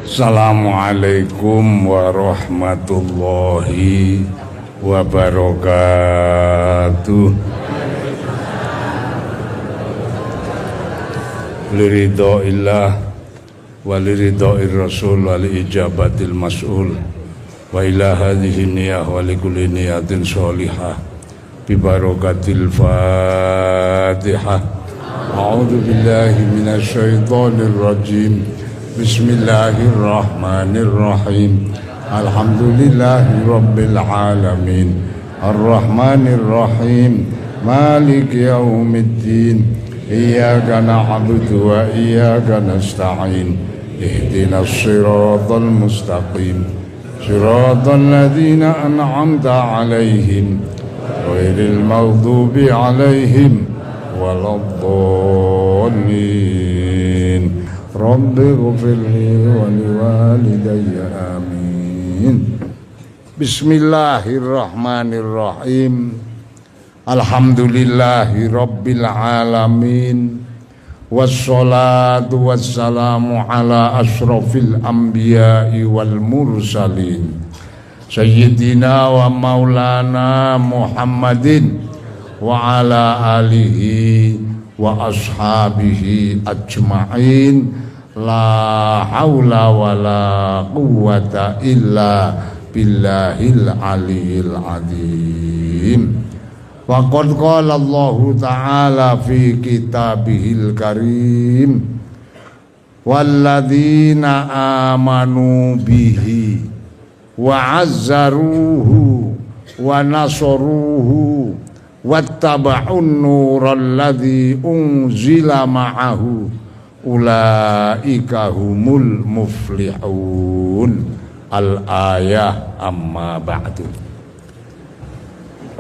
Assalamualaikum warahmatullahi wabarakatuh. Liridhoillah waliridhoir rasul waliijabatil mas'ul wa ila hadhihi niyah wa likulli niyatin sholihah bi barakatil fatihah. A'udzu billahi minasy syaithanir rajim. Bismillahirrahmanirrahim. Alhamdulillahi rabbil alamin. Arrahmanir rahim. Maliki yaumiddin. Iyyaka na'budu wa iyyaka nasta'in. Ihdinas siratal mustaqim. Siratal ladzina an'amta 'alaihim ghairil maghdubi 'alaihim waladdallin. Rabbi ghfirli wa liwalidayya amin. Bismillahirrahmanirrahim. Alhamdulillahi rabbil alamin. Wassalatu wassalamu ala ashrafil anbiya'i wal mursalin Sayyidina wa maulana Muhammadin wa ala alihi wa ashabihi ajma'in. La haula wa la quwwata illa billahil aliyil azim. Wa qad qala Allahu ta'ala fi kitabihil karim walladzina amanu bihi wa azzaruhu wa nasaruhu wattaba'un nural ladzi unzila ma'ahu ulaika humul muflihun. Al-ayah amma ba'du.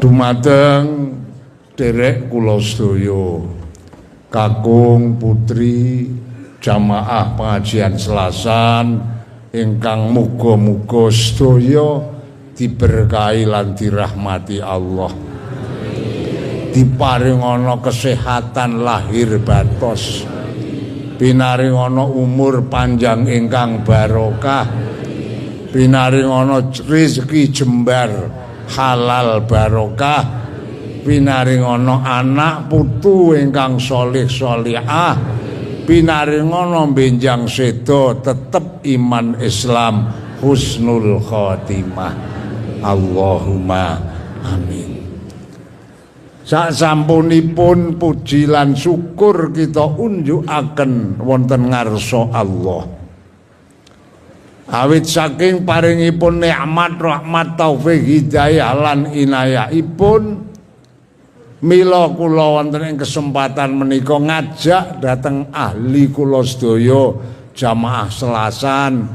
Dumateng derek kula sedaya kakung putri jamaah pengajian Selasan ingkang muga-muga sedaya diberkahi lan dirahmati Allah, diparingana kesehatan lahir batos, pinaringana umur panjang ingkang barokah, pinaringana rezeki jembar halal barokah, pinaringana anak putu ingkang sholih sholihah, pinaringana benjang seda tetep iman Islam husnul khotimah. Allahumma amin. Sasampunipun puji lan syukur kita unjukaken wonten ngarsa Allah. Awit saking paringipun nikmat rahmat taufik hidayah lan inayahipun, mila kula wonten ing kesempatan menika ngajak dhateng ahli kula sedaya jamaah Selasan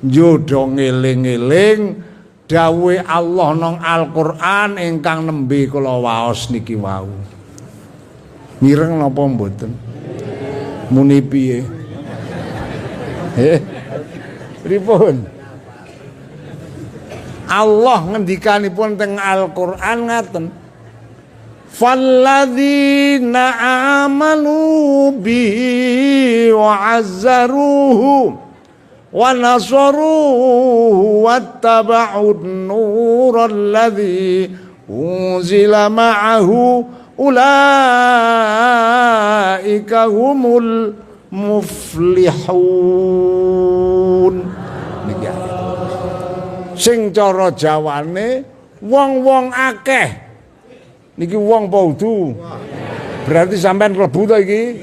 njodo ngeling-eling dawuhe Allah nang Al-Qur'an ingkang nembe kula waos niki wau. Mireng napa mboten? Muni piye? Pripun? Allah ngendikanipun teng Al-Qur'an ngaten. Falladzina amanu bihi wa azzaruhu wa nasaruhu wattaba'un nural ladzi unzila ma'ahu ulaika humul muflihun. Niki sing cara Jawane wong-wong akeh. Niki wong apa udu? Berarti sampean klebu to iki?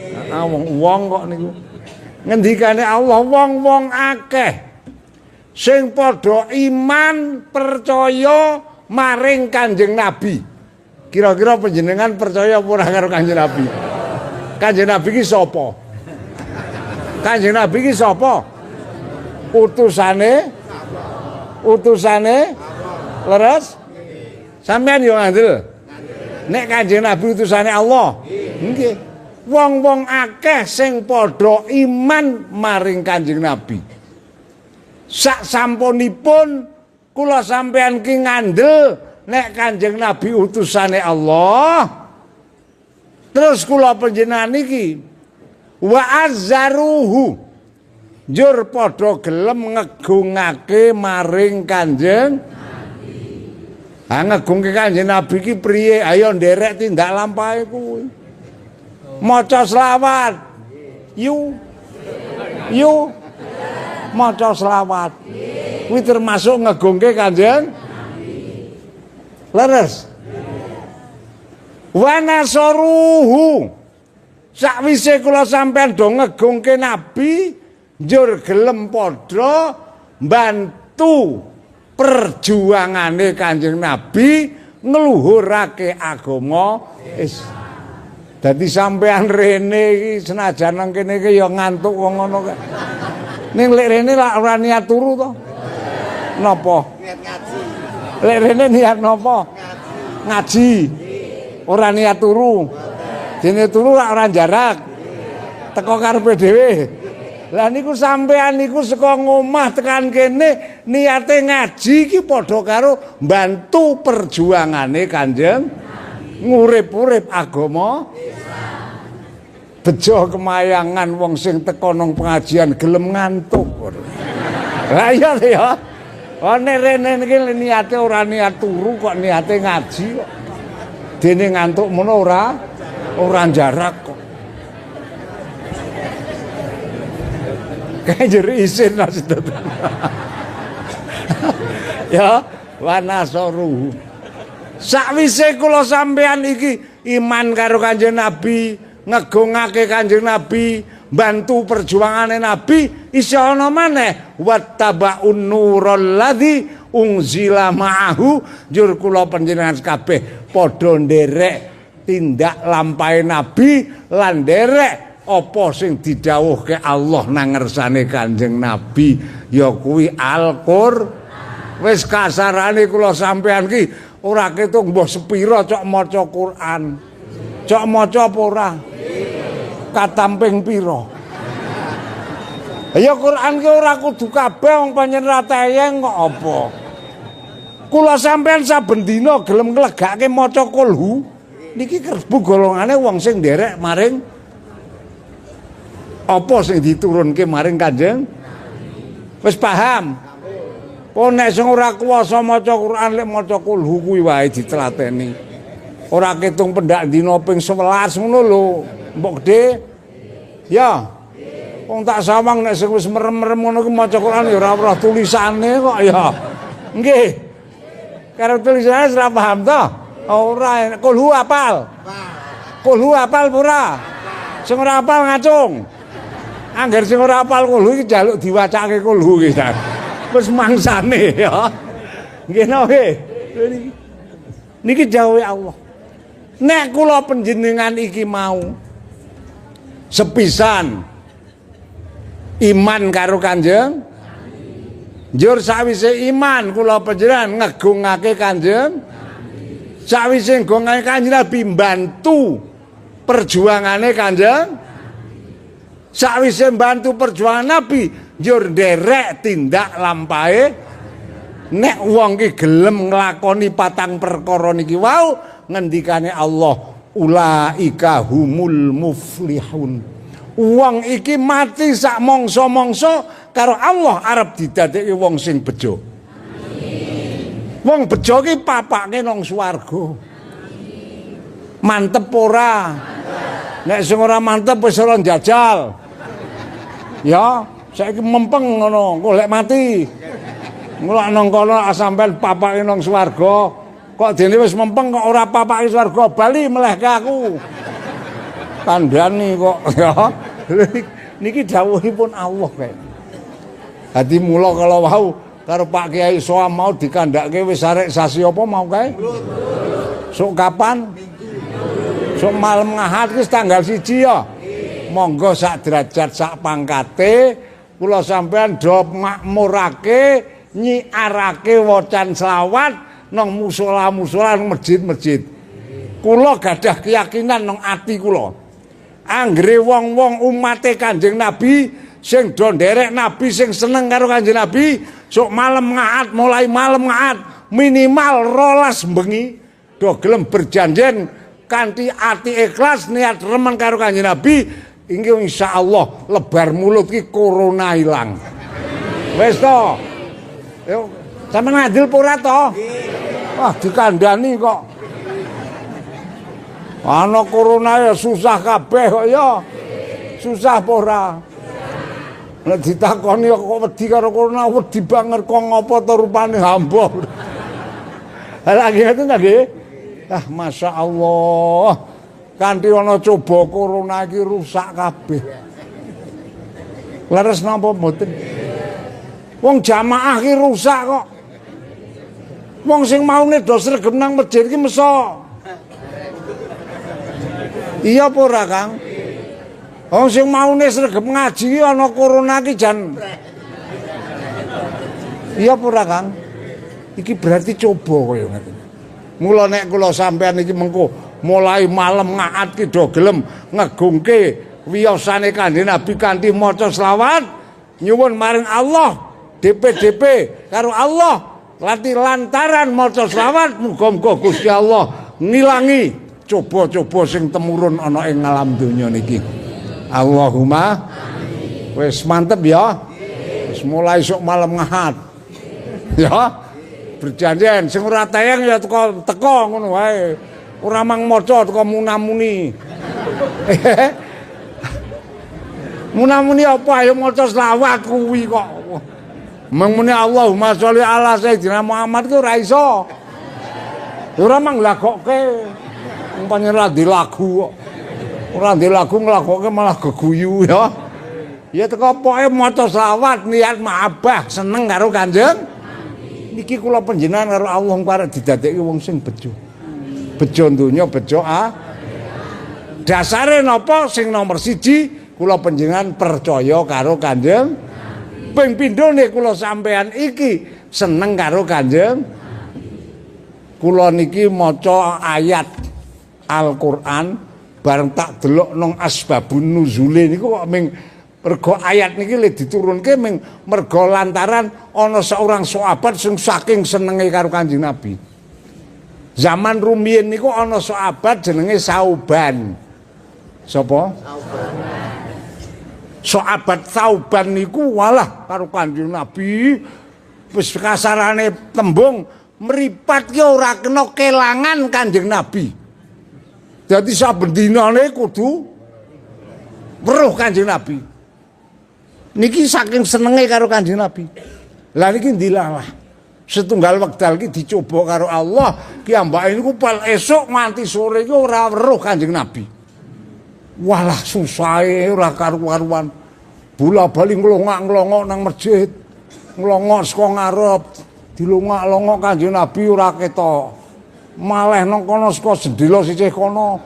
Wong kok niku. Ngendikane Allah wong-wong akeh sing padha iman percaya maring Kanjeng Nabi. Kira-kira panjenengan percaya apa ora karo Kanjeng Nabi? Kanjeng Nabi ki sapa? Kanjeng Nabi ki sapa? Utusane leres? Sampeyan yo ngandel. Nek Kanjeng Nabi utusane Allah. Nggih. Wong-wong akeh sing padha iman maring Kanjeng Nabi. Sak sampunipun kula sampeyan ki ngandel nek Kanjeng Nabi utusane Allah. Terus kula panjenengan niki wa azzaruhu njur padha gelem ngegungake maring Kanjeng Nabi. Ngegungke Kanjeng Nabi ki priye? Ayo nderek tindak lampahe kuwi. Maca selawat. Yu. Maca selawat. Kuwi termasuk ngegungke Kanjeng Nabi. Leres. Wa nasaruhu. Sakwise kula sampean do ngegungke Nabi, njur gelem padha mbantu perjuangane Kanjeng Nabi ngluhurake agama Islam. Dadi sampean rene iki senajan nang kene iki ya ngantuk wong ngono kae. Ning lek rene lak ora niat turu to. Napa? Niat ngaji. Lek rene niat napa? Ngaji. Ora niat turu. Dene turu lak ora jarak. Teko karepe dhewe. Lah niku sampean niku saka ngomah tekan kene niate ngaji iki padha karo mbantu perjuangane Kanjeng ngurip-urip agama Islam. Bejo kemayangan wong sing teko nang pengajian gelem ngantuk. Lah iya ya. Nek rene iki niate ora niat turu kok niate ngaji kok. Dene ngantuk mono ora jarak kok. Kayak jeri isin maksudnya. Ya, wa nasaruhu. Sakwise kula sampean iki iman karo Kanjeng Nabi, ngegungake Kanjeng Nabi, bantu perjuangane Nabi, isya ana maneh wattaba'un nural ladzi unzila ma'ahu, jur kula panjenengan kabeh padha nderek tindak lampahe Nabi lan nderek apa sing didhawuhke Allah nang ngersane Kanjeng Nabi, ya kuwi Al-Qur'an. Wis kasarane kula sampean ki ora ketung mbah sepira cok maca Quran. Cok maca apa ora? Katamping pira? Ya Quran ki ora kudu kabeh wong pancen ra teyeng kok apa. Kula sampean saben dina gelem nglegake maca kulhu niki kerbu golongane wong sing nderek maring apa sing diturunke maring Kanjeng. Wis paham? Oh nek sing ora kuwasa maca Quran lek maca kulhu kuwi wae ditlateni. Ora ketung pendak dina ping 11 ngono lho, mbok gede. Ya. Wong tak sawang nek sing wis merem-merem ngono ku maca Quran ya ora roh tulisane kok ya. Nggih. Karo tulisane ora paham to? Ora kulhu apal. Kulhu apal ora? Sing ora apal ngacung. Angger sing ora apal kulhu iki njaluk diwacake kulhu iki. Wis mangsane ya. Nggih nggih. Niki dawuhe Allah. Nek kula panjenengan iki mau sepisan iman karo Kanjeng, njur sawise iman kula panjenengan ngegungake Kanjeng, sawise ngegungake Kanjeng Nabi mbantu perjuangane Kanjeng, sawise mbantu perjuangan Nabi njur nderek tindak lampahe. Nek wong ki gelem nglakoni patang perkara niki wau ngendikane Allah ulaika humul muflihun. Wong iki mati sak mangsa-mangsa karo Allah arep didadekke wong sing bejo. Amin. Wong bejo ki papake nang swarga. Mantep ora? Nek sing ora mantep wis ora njajal. Ya, saiki mempeng ngono, golek mati. Mulak nang kono sampean papake nang swarga, kok dene wis mempeng kok ora papake swarga, bali meleh ke aku. Kandhani kok ya. Niki dawuhipun Allah kae. Dadi mula kalau wau karo Pak Kiai Soam mau dikandhake wis arek sasi apa mau kae? Sok kapan? Sok malam Ahad wis tanggal 1 ya. Monggo sak derajat sak pangkate kula sampean do makmurake nyiarake wacan selawat nang musala-musala nang masjid-masjid. Kula gadah keyakinan nang ati kula. Anggere wong-wong umate Kanjeng Nabi sing do nderek Nabi sing seneng karo Kanjeng Nabi, sok malam Ahad mulai malam Ahad minimal 12 bengi do gelem berjanjen kanthi ati ikhlas niat remen karo Kanjeng Nabi, Iki insyaallah lebar mulut ki corona ilang. Wis to. Yo sampeyan adil apa ora to? Wah dikandani kok. Ana corona ya susah kabeh kok ya. Susah apa ora? Nek ditakoni kok wedi karo corona wedi banget kok ngopo to rupane hamba. Lagi itu nggih. Ah masyaallah. Kanthi ana coba corona iki rusak kabeh. Leres napa mboten? Wong jamaah ki rusak kok. Wong sing maune do sregep nang masjid ki meso. Iya apa ora, Kang? Wong sing maune sregep ngaji ki ana corona ki jan. Iya apa ora, Kang? Iki berarti coba kaya ngoten. Mula nek kula sampean iki mengko mulai malam ngaat ki do gelem ngegungke wiyosane Kanjeng Nabi kanthi maca selawat nyuwun maring Allah. DP karo Allah lantaran maca selawat muga-muga Gusti Allah ngilangi coba-coba sing temurun ana ing alam donya niki. Allahumma amin. Wis mantep ya. Wis mulai esuk malam ngahat. Ya. Berjanjian sing ora tayang ya teko ngono wae. Ora mang maca teko munamuni. Munamuni apa ayo maca selawat kuwi kok. Mengmuni Allahumma sholli ala sayyidina Muhammad ku ora iso. Ora mang lagokke. Umpamane ora di lagu kok. Ora di lagu nglagokke malah geguyu ya. Ya teko pokoke maca selawat niat mahabbah seneng karo Kanjeng. Niki kula panjenengan karo Allah arep didadekke wong sing bejo. Bejo donya bejo dasare napa sing nomor 1 kula panjenengan percaya karo Kanjeng. Ping pindhone kula sampean iki seneng karo Kanjeng. Kula niki maca ayat Al-Qur'an bareng tak delok nang asbabun nuzule niku kok ming mergo ayat niki le diturunke ming mergo lantaran ana seorang sahabat sing saking senenge karo Kanjeng Nabi. Zaman rumiyin niku ana sahabat jenenge Sauban. Sapa? Sahabat Sauban niku walah karo Kanjeng Nabi wis kasarane tembung mripat ki ora kena kelangan Kanjeng Nabi. Dadi saben dinane kudu weruh Kanjeng Nabi. Niki saking senenge karo Kanjeng Nabi. Lah niki ndilalah. Setunggal wekdal ki dicoba karo Allah, ki ambake niku pal esuk nganti sore ki ora weruh Kanjeng Nabi. Walah susahe ora karu-karuan. Bola-bali nglongak-nglongok nang masjid. Nglongok saka ngarep, dilongak-longok Kanjeng Nabi ora ketok. Malih nang kono saka jendela sisih kono,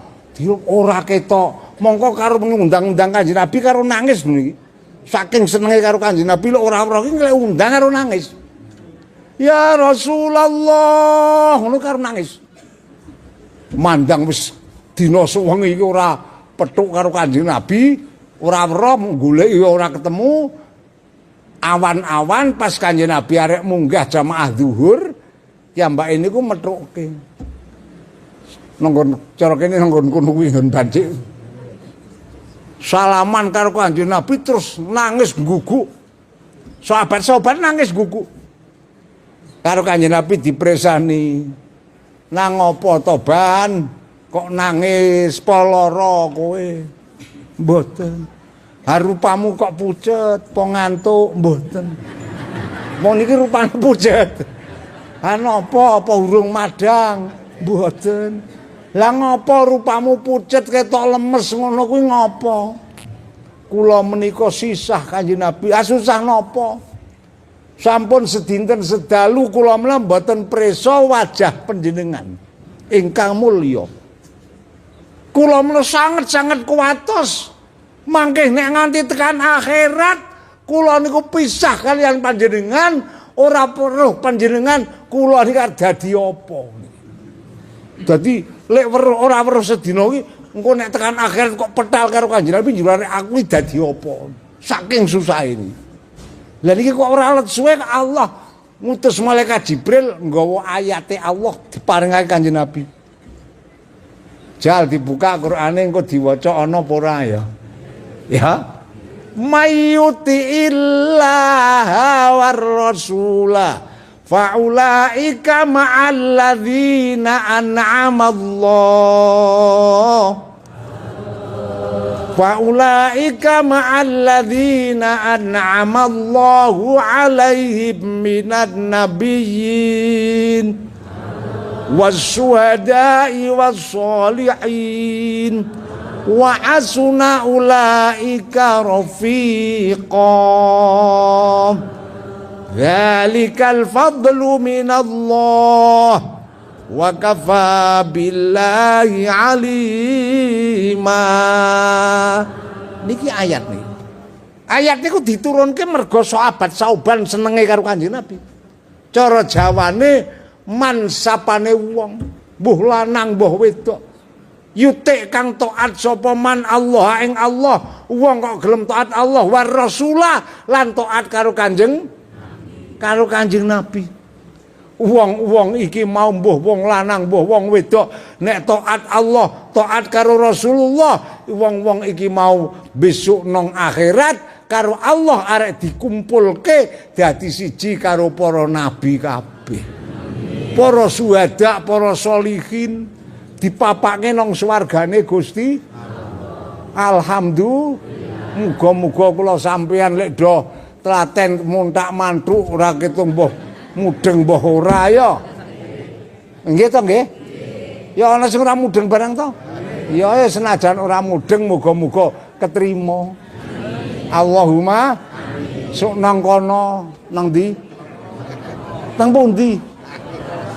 ora ketok. Mongko karo ngundang-undang Kanjeng Nabi karo nangis niki. Saking senenge karo Kanjeng Nabi lho ora-ora ki nglek undang karo nangis. Ya Rasulullah, ngono karo nangis. Mandang wis dina suwengi iki ora petuk karo Kanjeng Nabi, ora weruh golek ya ora ketemu. Awan-awan pas Kanjeng Nabi arek munggah jamaah zuhur, ya mbak ini ku methuke. Nanggon cara kene nanggon kono kuwi nggon bancik. Salaman karo Kanjeng Nabi terus nangis guguk. Sahabat-sahabat nangis guguk. Karo Kanjeng Nabi dipresani. Nang apa to Ban? Kok nangis poloro kowe? Mboten. Harupamu kok pucet, po ngantuk mboten. Wong niki rupane pucet. Napa apa urung madang? Mboten. Lah ngapa rupamu pucet ketok lemes ngono kuwi ngapa? Kula menika sisah Kanjeng Nabi. Susah napa? Sampun sedinten sedalu kula menawa mboten presa wajah panjenengan ingkang mulya. Kula menawa sanget-sanget kuwatos. Mangke nek nganti tekan akhirat kula niku pisah kalian panjenengan, ora weruh panjenengan kula niki dadi apa. Dadi lek weruh ora weruh sedina iki engko nek tekan akhirat kok petal karo Kanjeng Nabi jurane aku iki dadi apa. Saking susah ini. Lah niki kok ora let suwe Allah ngutus malaikat Jibril nggawa ayate Allah diparingake Kanjeng Nabi. Jal dibuka Qur'ane engko diwaca ana apa ora ya. Ya. Mayyuti illaha war rasula faulaika ma'alladzina an'amallah faulaika ma'alladzina an'amallahu alaihim minan nabiyyin was-syuhada'i was-sholihin wa asuna ulaika rafiqa dzalikal fadlu minallah wa kafa billahi alima. Niki ayat nih. Ayat niku diturunke mergo sahabat Sauban senenge karo Kanjeng Nabi. Cara Jawane man sapane wong, mbuh lanang mbuh wedok yutik kang taat sapa man Allah ing Allah, wong kok gelem taat Allah war rasulah lan taat karo Kanjeng Nabi. Wong iki mau mbuh wong lanang mbuh wong wedok nek taat Allah, taat karo Rasulullah, wong iki mau besok nang akhirat karo Allah arek dikumpulke dadi siji karo para nabi kabeh. Para syuhada, para sholihin dipapake nang swargane Gusti. Alhamdulillah. Muga-muga kula sampeyan lek do telaten muntak mantuk ora ketung mbah mudeng mbah ora ya. Nggih to nggih? Ya ana sing ora mudeng barang to. Ya senajan ora mudeng muga-muga ketrima. Allahumma sok nang kono nang ndi? Nang pundi?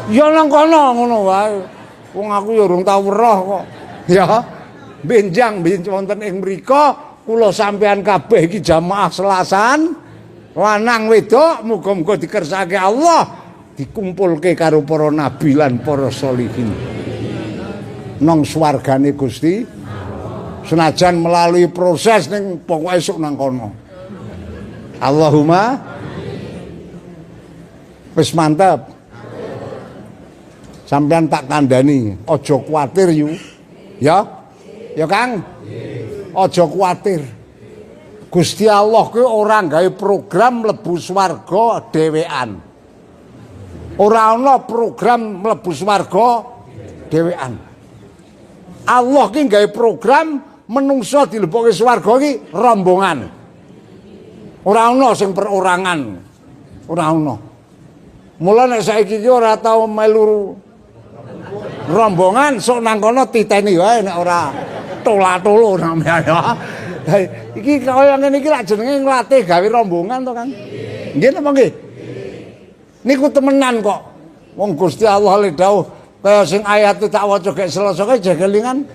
Ya nang kono ngono wae. Wong aku ya urung tau weruh kok. Ya. Benjang wonten ing mriku kula sampean kabeh iki jamaah selasan lanang wedok muga-muga dikersake Allah dikumpulke karo para nabi lan para sholihin nang swargane Gusti. Senajan melalui proses ning pokoke esuk nang kono. Allahumma wis mantep. Sampeyan tak kandhani, aja kuwatir yu. Ya? Ya Kang? Aja kuwatir. Gusti Allah kuwi ora gawe program mlebu swarga dhewean. Ora ana program mlebu swarga dhewean. Allah ki gawe program menungso dilebokke swarga ki rombongan. Ora ana sing perorangan. Ora ana. Mula nek saiki ki ora tau melu rombongan sok nang kono titeni wae nek ora tola-tolo namanya ya. Iki kaya ngene iki lak jenenge nglatih gawe rombongan to, Kang. Nggih napa nggih? Niku temenan kok. Wong Gusti Allah le dawuh kaya sing ayat tak waca gek Selasa kae jegelingan.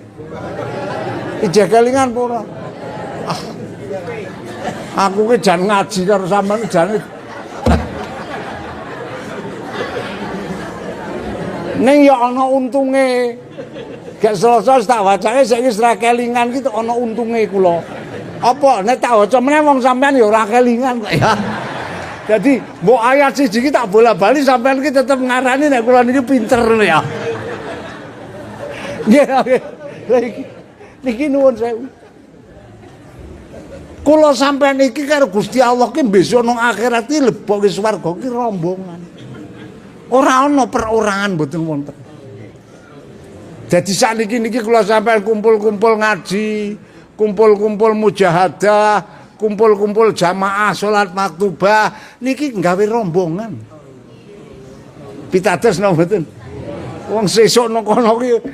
Jegelingan apa ora? Aku ki jan ngaji karo sampean jane ning ya ana untunge. Gek Selasa tak wacane saiki wis ra kelingan ki ana untunge kula. Apa nek tak waca meneh wong sampean ya ora kelingan kok ya. Jadi mbok ayat siji ki tak bola-bali sampean ki tetep ngarani nek kula niki pinter ya. Nggih. Niki nuwun sewu. Kula sampean iki karo Gusti Allah ki besok nang akhirat ki lebokke swarga ki rombongan. Ora ana perorangan mboten wonten. Jadi sakniki niki kula sampean kumpul-kumpul ngaji, kumpul-kumpul mujahadah, kumpul-kumpul jamaah salat maktubah niki nggawe rombongan. Pitados napa mboten? Wong sesuk nang kono ki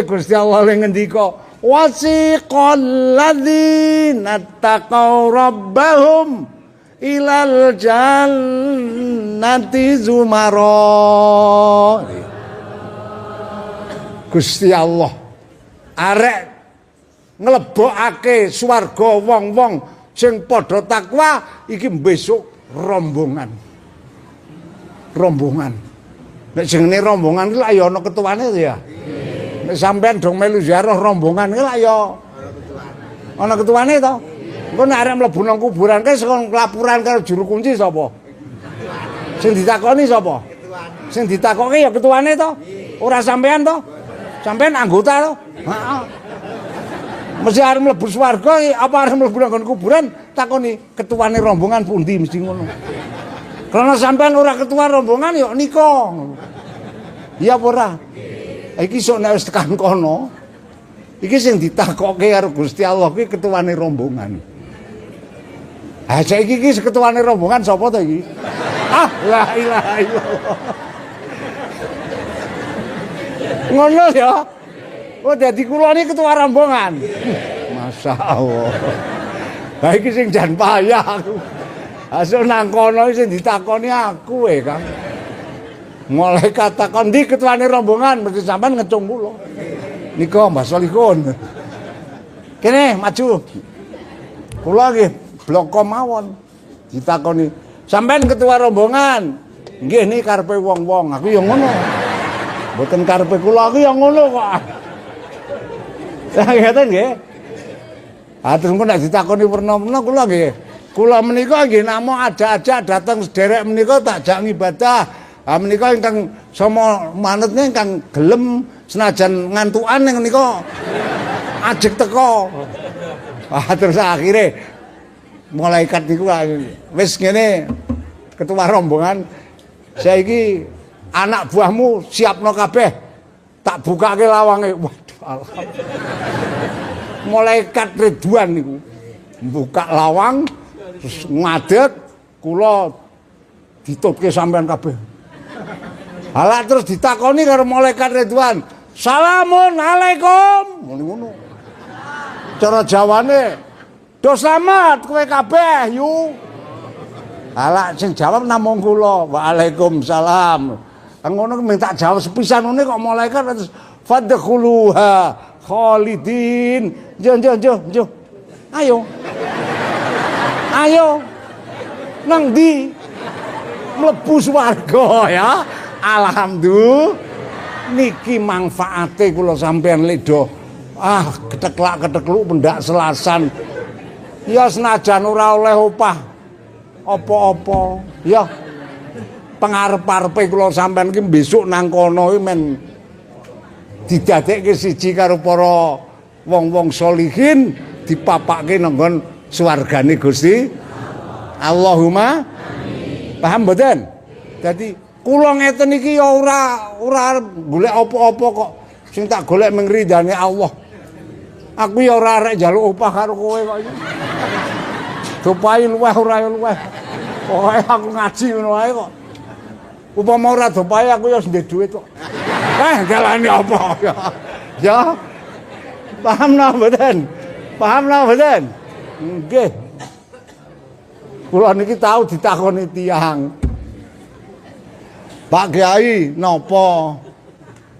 Gusti Allah le ngendika, "Wasiqal ladzina taqaw rabbahum ilal jannati zumara." Gusti Allah arek nglebokake swarga wong-wong sing padha takwa iki besok rombongan. Rombongan. Nek jenenge rombongan ki lak ya ana ketuane to ya. Nek sampean dong melu ziarah rombongan ki lak ya ana ketuane to. Engko nek arek mlebu nang kuburan ki sing laporan karo juru kunci sapa? Sing ditakoni sapa? Sing ditakoke ya ketuane to. Ora sampean to. Sampean anggota to? Heeh. Mesti arep mlebu swarga apa arep mlebu nang kuburan takoni ketuane rombongan pundi mesti ngono. Karena sampean ora ketua rombongan ya nika. Iya apa ora? Iki sok nek wis tekan kono. Iki sing ditakokke karo Gusti Allah kuwi ketuane rombongan. Ah saiki iki ketuane rombongan sapa to iki? Ah, la ilaha illallah. Ngono ya. Oh dadi kula niki ketua rombongan. Masyaallah. Lah iki sing jan payah aku. Asuk nang kono sing ditakoni aku Kang. Mulai katakan di ketuane rombongan mesti sampean ngecung kula. Nika Mbah Solikun. Kene maju. Kula nggih bloko mawon. Ditakoni, "Sampean ketua rombongan?" "Nggih niki karepe wong-wong." Aku ya ngono. Mboten karepe kula aku ya ngono kok. Lah ngeten nggih. Terus nek ditakoni werna-werna kula nggih. Kula menika nggih namung ada-ada dateng sederek menika tak jak ngibadah. Menika ingkang sama manutne ingkang gelem senajan ngantukan ning menika ajeg teko. Terus akhire malaikat niku wis ngene ketua rombongan saiki anak buahmu siapno kabeh tak bukake lawange. Waduh alhamdulillah. Malaikat Ridwan niku buka lawang terus ngadeg kula ditutke sampean kabeh. Halah terus ditakoni karo malaikat Ridwan, "Assalamualaikum." Ngono. Cara Jawane, "Do slamet kowe kabeh yu." Halah sing jawab namung kula, "Waalaikumsalam." Ngono minta jawab sepisan ngene kok malaikat terus fadkhuluha khalidin. Jo. Ayo. Nang ndi? Mlebu swarga ya. Alhamdulillah niki manfaate kula sampean ledo. Keteklak-ketekluk pendak selasan. Ya senajan ora oleh opah apa-apa. Ya pengarep-arepe kula sampean ki besok nang kono iki men didadekke siji karo para wong-wong sholihin dipapake nang nggon swargane Gusti Allahumma amin. Paham mboten? Dadi kula ngeten iki ya ora golek apa-apa kok. Sing tak golek mengridane Allah. Aku ya ora arek njaluk upah karo kowe kok iki. Dopai luweh ora luweh. Pokoke aku ngaji ngono wae kok. Upama ora dopai aku ya ndek dhuwit kok. Jalane apa ya? Ya. Paham napa mboten? Nggih. Kula niki tau ditakoni tiyang. Pak Kyai napa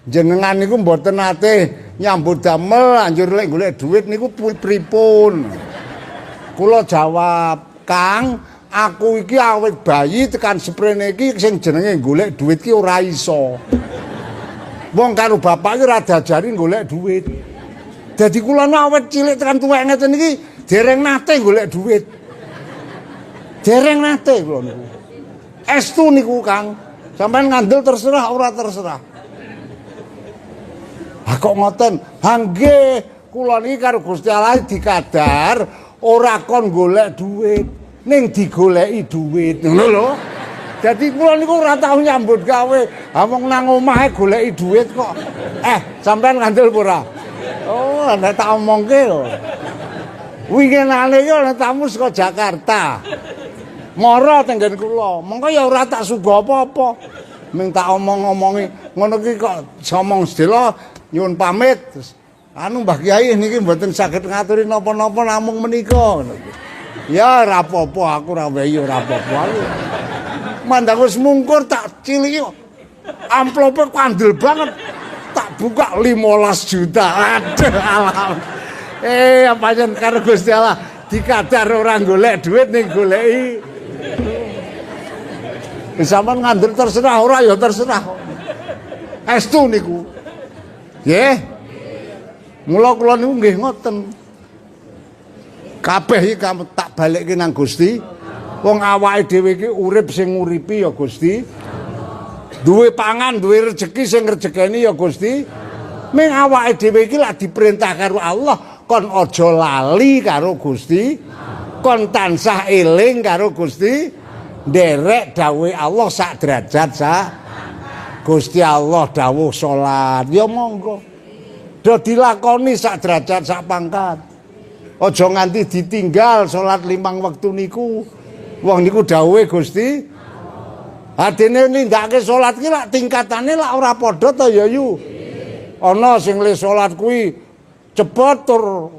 jenengan niku mboten nate nyambut damel anjur lek golek dhuwit niku pripun? Kula jawab, "Kang, aku iki awit bayi tekan sprene iki sing jenenge golek dhuwit ki ora iso. Wong karo bapak iki ora diajari golek dhuwit. Dadi kula awit cilik tekan tuwek ngeten iki dereng nate golek dhuwit. Dereng nate kula niku. Estu niku, Kang. Sampeyan ngandel terserah ora terserah." Kok ngoten? Nggih, kula niki karo Gusti Allah dikadar ora kon golek dhuwit, ning digoleki dhuwit. Ngono lho. Dadi kula niku ora tau nyambut gawe. Wong nang omahe goleki dhuwit kok. Sampeyan ngandel ora? Oh, nek tak omongke lho. Winginane iki ana tamu saka Jakarta. Mara tenggen kula. Mengko ya ora tak suga apa-apa. Ming tak omong-omongi ngono ki kok somong sedela nyuwun pamit. Terus Mbah Kyai niki mboten saged ngaturi napa-napa namung menika. Ya ora apa-apa aku ora weyi ora apa-apa. Mandang wis mungkur tak ciliki kok. Amplope kandel banget. Tak buka 15 juta. Aduh alhamdulillah. Apa yen karo Gusti Allah dikadar ora golek dhuwit ning goleki. Sampeyan ngandel terserah ora ya terserah. Estu niku. Nggih. Mula kula niku nggih ngoten. Kabeh iki tak balikke nang Gusti. Wong awake dhewe iki urip sing nguripi ya Gusti. Duwe pangan, duwe rejeki sing ngrejekeni ya Gusti. Ming awake dhewe iki lak diperintah karo Allah kon aja lali karo Gusti, kon tansah eling karo Gusti, nderek dawuhe Allah sak derajat sak. Gusti Allah dawuh salat, ya monggo. Do dilakoni sak derajat sak pangkat. Aja nganti ditinggal salat 5 wektu niku. Wong niku dawuhe Gusti. Adene nindakake salat ki lak tingkatane lak ora padha ta ya yu. Ana sing le salat kuwi cepet tur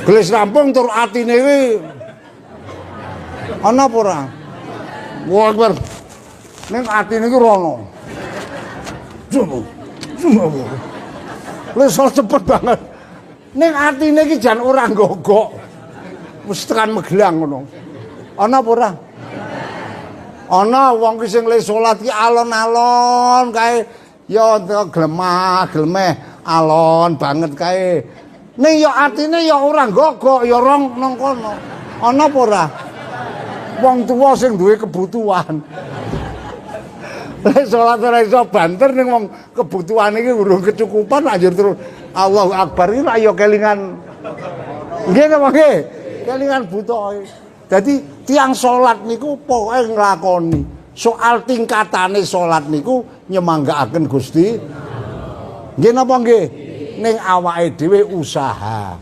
gelis rampung tur atine kuwi ana apa ora? Wah, Akbar. Ning atine iki rono. Cuma. Wis cepet banget. Ning atine iki jan ora nggogok. Wis tekan Magelang ngono. Ana apa ora? Ana wong ki sing le salat ki alon-alon kae ya glemeh alon banget kae. Ning ya atine ya ora nggogok ya rong nang kono. Ana apa ora? Wong tuwa sing duwe kebutuhan. Lek salat ora iso banter ning wong kebutuhan iki urung kecukupan anjir terus Allahu Akbar iki lak ya kelingan. Nggih napa nggih? Kelingan buta. Dadi tiang salat niku pokoke nglakoni. Soal tingkatane salat niku nyemanggaaken Gusti. Nggih napa nggih? Ning awake dhewe usaha.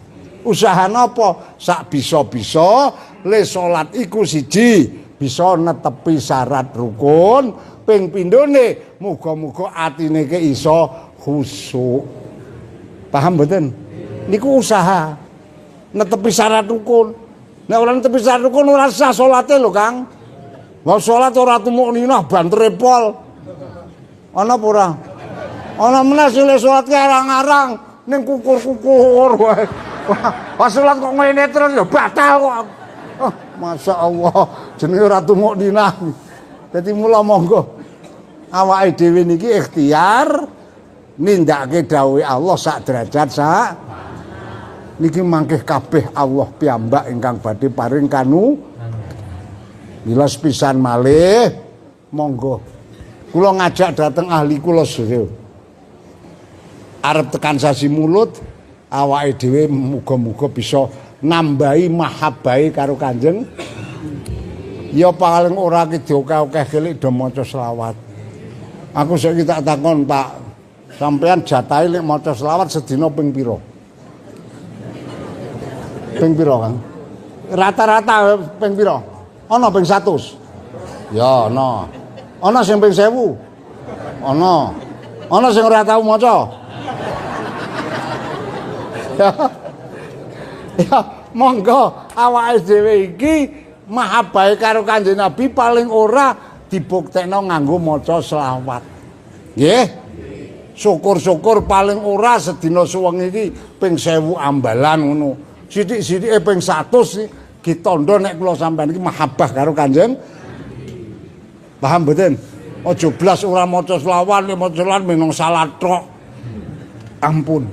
Usaha napa? Sak bisa-bisa le salat iku siji bisa netepi syarat rukun, ping pindhone muga-muga atine ke iso khusyuk. Paham mboten? Niku usaha netepi syarat rukun. Nek ora netepi syarat rukun ora sah salate lho, Kang. Wong salat ora tumuk-ninah bantere pol. Ana apa ora? Ana meneh sing salat ki arang-arang ning kukur-kukur wae. Pas salat kok ngene terus ya batal kok. Oh, Masya Allah, jenenge ora tumuk-ninah. Dadi mula monggo awake dhewe niki ikhtiar nindakake dawuhe Allah sak derajat sak. Niki mangkih kabeh Allah piyambak ingkang badhe paring kanu. Milas pisan malih monggo. Kula ngajak dateng ahli kula sedaya. Arep tekan sasi mulut awake dhewe muga-muga bisa nambahi mahabbahe karo Kanjeng. Ya paling ora ki diokeh-okeh kelik do maca selawat. Aku saiki tak takon, Pak. Sampean jatahe lek maca selawat sedina ping pira? Ping pira, Kang? Rata-rata ping pira? Ana ping 100. Ya ana. Ana sing ping 1000. Ana. Ana sing ora tau maca. Ya, monggo awake dhewe iki mahabbahe karo Kanjeng Nabi paling ora dibuktekno nganggo maca selawat. Nggih. Syukur-syukur paling ora sedina suwengi iki ping 1000 ambalan ngono. Sithik-sithike ping 100 ditandha nek kula sampean iki mahabbah karo Kanjeng. Paham mboten? Aja blas ora maca selawat, nek maca selawat menung salat tok. Ampun.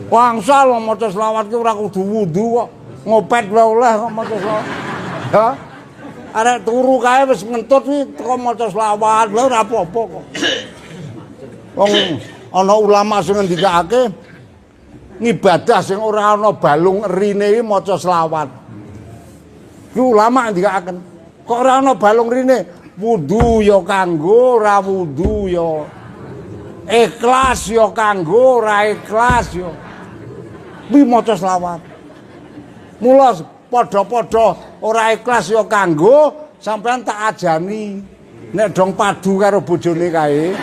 Wangsal maca selawat ki ora kudu wudu kok. Ngopet wae oleh kok maca selawat. Ya. Arek turu kae wis ngentut ki teko maca selawat, lha ora apa-apa kok. Wong ana ulama sing ngendikake ngibadah sing ora ana balung erine iki maca selawat. Ki ulama ngendikaken, kok ora ana balung rine, wudu ya kanggo, ora wudu ya ikhlas ya kanggo, ora ikhlas ya. Kuwi maca selawat. Mula padha-padha ora ikhlas ya kanggo, sampean tak ajani. Nek dong padu karo bojone kae,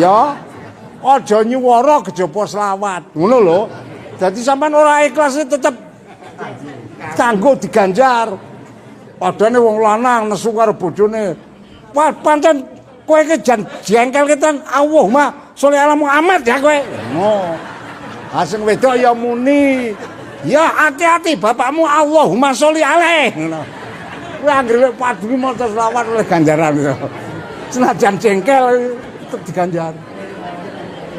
ya aja nyuwara kejaba selawat. Ngono lho. Dadi sampean ora ikhlas tetep kanggo diganjar. Padane wong lanang nesu karo bojone. Wah, pancen kowe iki jan jengkel ketan Allahumma sholli ala Muhammad ya kowe. Ngono. Ha sing wedok ya muni. Ya hati-hati bapakmu Allahumma sholli alaih. Ngono. Kowe anggere padu maca selawat oleh ganjaran. Senajan jengkel tetep diganjar.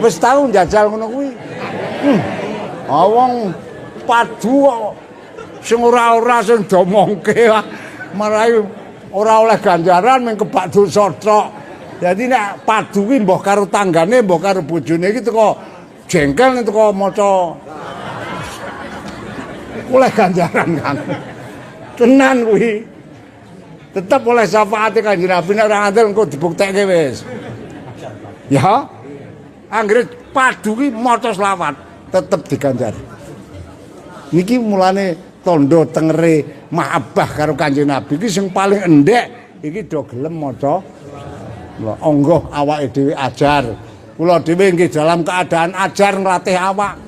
Wis tau njajal ngono kuwi. Wong padu sing ora-ora sing domongke marai ora oleh ganjaran mung kebak dosa tok. Jadi nek padu ki mbah karo tanggane, mbah karo bojone iki teko jengkel teko maca oleh ganjaran Kang. Tenan kuwi. Tetep oleh syafaate Kanjeng Nabi nek ora ngandel engko dibuktekke wis. Ya. Anggere padu ki maca selawat tetep diganjar. Niki mulane tondo tengere mahabbah karo Kanjeng Nabi iki sing paling endek iki do gelem maca. Onggoh awake dhewe ajar. Kula dhewe nggih dalam keadaan ajar nglatih awak.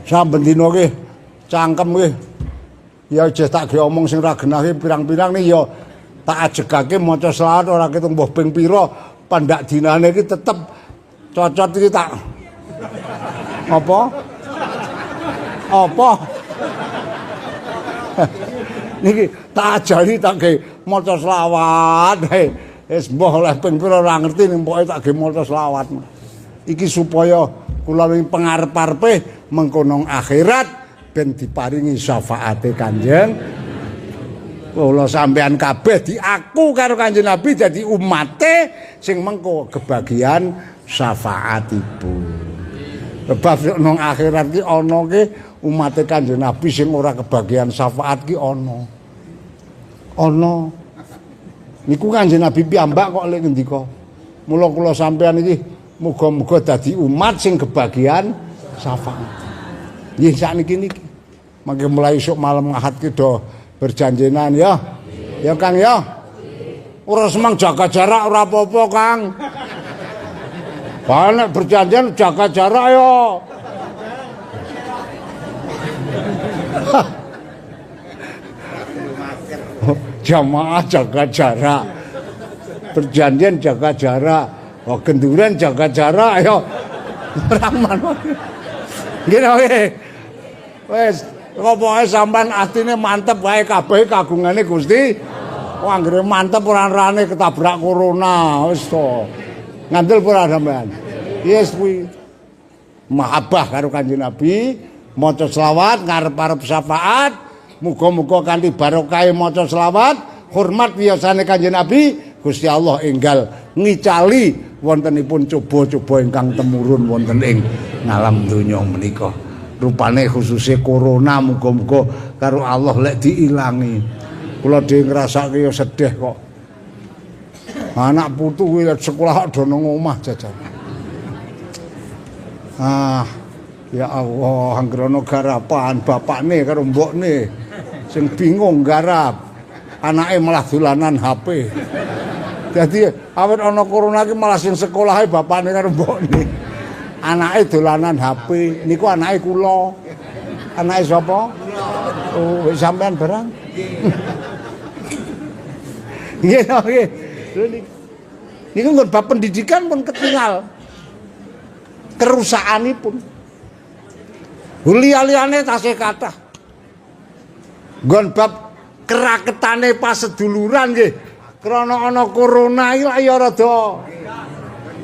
Saben dina nggih cangkem nggih. Ya aja tak ge omong sing ra genah pirang-pirang nih ya tak ajegake maca selawat ora ketung mbah ping pira pandak dinane iki tetep cocot iki tak apa? Apa? Niki tak ajari tak ge maca selawat. Wis mbah oleh ping pira ora ngerti ning pokoke tak ge maca selawat. Iki supaya kula wing pangarep-arepe mengkono akhirat ben diparingi syafaate Kanjeng kula sampean kabeh diaku karo Kanjeng Nabi dadi umate sing mengko kebagian syafaatipun. Sebab nang akhirat ki ana ki umate Kanjeng Nabi sing ora kebagian syafaat ki ana. Ana. Niku Kanjeng Nabi piyambak kok lek ngendika. Mula kula sampean iki muga-muga dadi umat sing kebagian syafaat. Nggih sakniki niki. Mangke mulai esuk malam Ahad ki do berjanjenan ya. Ya Kang ya. Ora semang jaga jarak ora apa-apa Kang. Nek berjanjian jaga jarak ya. Jamaah jaga jarak. Perjanjian jaga jarak. Oh kenduran jaga jarak ayo. Raman. Nggih. Wes, pokoke sampean atine mantep wae kabeh kagungane Gusti. Wah, anggere mantep ora rane ketabrak corona. Wis to. Ngandel ora sampean. Yes kuwi. Mahabbah karo Kanjeng Nabi, maca selawat ngarep-arep syafaat. Muga-muga kanthi barokah maca selawat, hormat wiyosane Kanjeng Nabi, Gusti Allah enggal ngicali wontenipun coba-coba ingkang temurun wonten ing ngalam donya menika. Rupane khususnya corona muga-muga karo Allah lek diilangi. Kula dhewe ngrasake ya sedih kok. Anak putu kuwi lek sekolah do nang omah jajan. Ya Allah, anggrono garapan bapakne karo mbokne sing bingung garap. Anake malah dolanan HP. Jadi awet ana corona ki malah sing sekolahe bapakne karo mbokne. Anake dolanan HP, niku anake kula. Anake sapa? Oh, wis sampean barang. Nggih, nggih. Niku nggon bab pendidikan pun ketinggal. Kerusakanipun. Liya-liyane tasih kathah. Nggon bab keraketane paseduluran nggih. Krana ana corona iki lak ya rada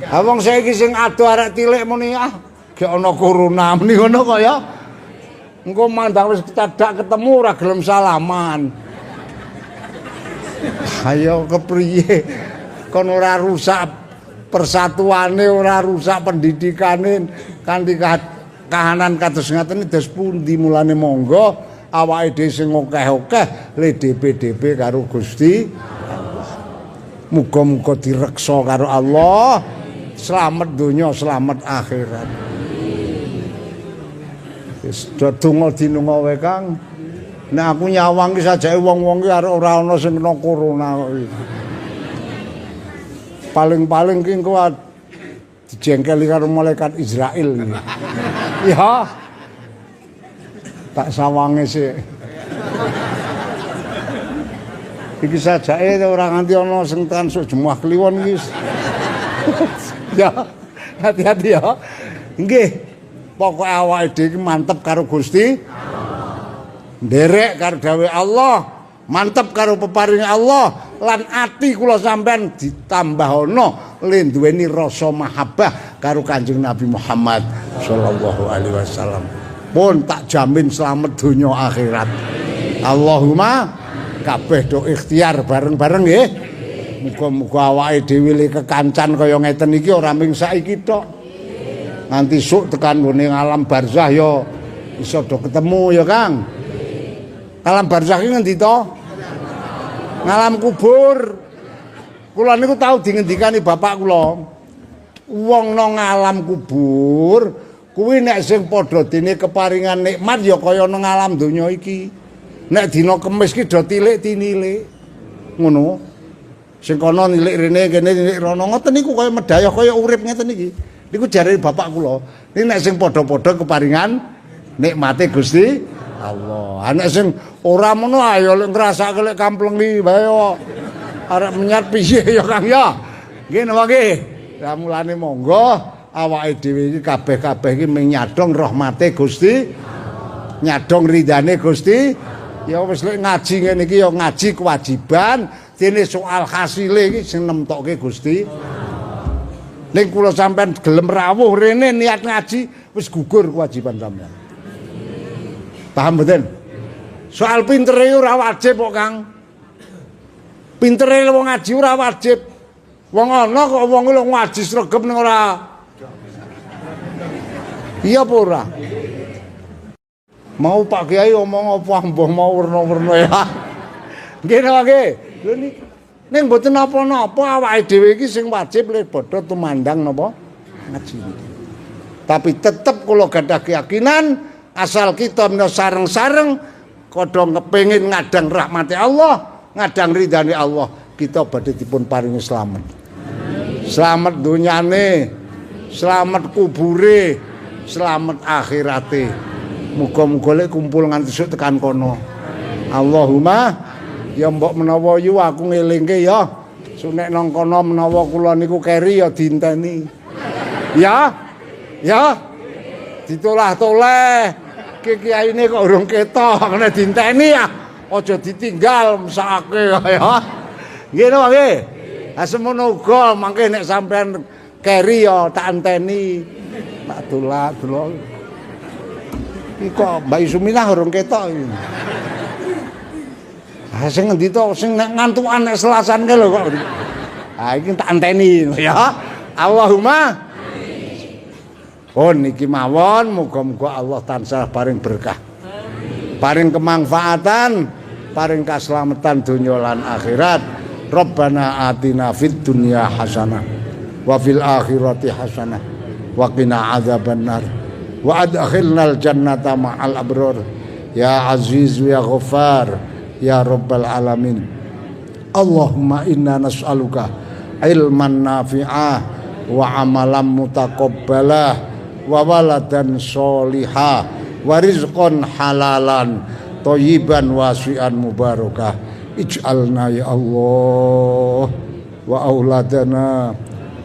wong saiki sing ado arek tilik muni gek ana corona muni ngono kok ya. Engko mandang wis cedak ketemu ora gelem salaman. Ayo kepriye? Kon ora rusak persatuane, ora rusak pendidikane kanthi kahanan kados ngaten dos pundi mulane monggo awake dhewe sing akeh-akeh le DP karo Gusti Allah. Muga-muga direksa karo Allah. Selamat dunia, selamat akhirat. Wis donga dinunga wae Kang. Nek aku nyawang ki sajake wong-wong ki arek ora ana sing kena corona kok iki. Paling-paling ki engko dijengkeli karo malaikat Israel iki. Ya. Tak sawange sik. Iki sajake ora nganti ana sing tekan sok Jumat Kliwon iki. Ya, hati-hati ya. Nggih. Pokoke awake dhewe iki mantep karo Gusti. Nderek karo dawuh Allah, mantep karo peparinge Allah lan ati kula sampean ditambahono le duweni rasa mahabbah karo Kanjeng Nabi Muhammad sallallahu alaihi wasallam. Pun tak jamin selamat dunya akhirat. Allahumma kabeh do ikhtiar bareng-bareng nggih. Muga-muga awake dhewe le kekancan kaya ngeten iki ora mung saiki tok. Nganti sok tekan ngene alam barzah ya iso do ketemu ya, Kang. Alam barzah iki ngendi to? Ngalam kubur. Kula niku tau dingendikani bapak kula. Wong nang alam kubur kuwi nek sing padha dene keparingan nikmat ya kaya nang alam donya iki. Nek dina Kemis ki do tilik tinilik. Ngono. Sing kono nilik rene kene nilik rono ngoten niku kaya medhayah kaya urip ngeten iki. Niku jare bapak kula. Ini nek sing padha-padha keparingan nikmate Gusti Allah. Nek sing ora ngono ayo lek ngrasake lek kamplengi bae arek menyat piye ya Kang ya. Nggih napa nggih? Lah mulane monggo awake dhewe iki kabeh-kabeh iki nyadong rahmate Gusti, nyadong ridane Gusti. Ya wis lek ngaji ngene iki ya ngaji kewajiban, dene soal hasile iki sing nemtokke Gusti. Ning kula sampean gelem rawuh rene niat ngaji wis gugur kewajiban sampean. Paham mboten? Soal pintere ora wajib kok, Kang. Pintere wong ngaji ora wajib. Wong ana kok wong lho ngaji sregep ning ora. Iya apa ora? Mau Pak Kiai omong apa mbah mau werna-werna ya. Nggih napa nggih? Lho niki ning mboten napa-napa awake dhewe iki sing wajib le padha tumandang napa ngaji. Tapi tetep kula gadah keyakinan asal kita menawa sareng-sareng kodho kepengin ngadang rahmati Allah, ngadang ridane Allah, kita badhe dipun paringi slamet. Slamet dunyane, slamet kubure, slamet akhirate. Muga-muga lek kumpul nganti esuk tekan kono. Allahumma ya mbok menawa yu aku ngelingke ya. Sunek nang kono menawa kula niku keri ya diinteni. Ya. Ya. Ditolah-toleh. Kiyaine kok urung ketok nek diinteni ya. Aja ditinggal mesake ya. Nggih napa nggih? Ha semono uga mangke nek sampean keri ya tak enteni. Tak dolah-dolah. Iki kok Mbak Suminah urung ketok iki. Ah sing ngendi to sing nek ngantukan nek selasan ke lho kok. Ah iki tak enteni ya. Allahumma pun niki mawon muga-muga Allah tansah paring berkah. Paring kemanfaatan, paring kaslametan donya lan akhirat. Rabbana atina fid dunya hasanah wa fil akhirati hasanah wa qina adzabannar. Wa adkhilnal jannata ma'al abrar ya aziz ya ghaffar ya rabbal alamin. Allahumma inna nas'aluka ilman nafi'ah wa amalan mutaqabbalah wa waladan sholihah wa rizqan halalan thayyiban wasi'an mubarakah. Ij'alna ya Allah wa auladana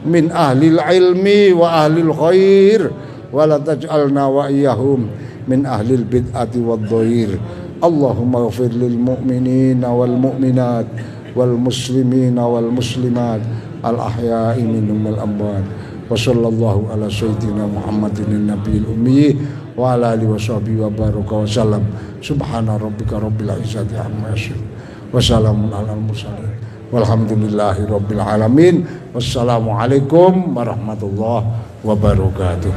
min ahlil ilmi wa ahlil khair wala taj'alna wa iyyahum min ahlil bid'ati wad-dhair. Allahumma ighfir lil mu'minina wal mu'minat wal muslimina wal muslimat al ahya'i minhum wal amwat. Wa sallallahu ala sayyidina Muhammadin nabiyil ummi wa ala alihi washabihi wa baraka wa sallam. Subhana rabbika rabbil izzati amma yasifun wa salamun alal mursalin walhamdulillahi rabbil alamin. Wassalamu alaikum warahmatullahi wabarakatuh.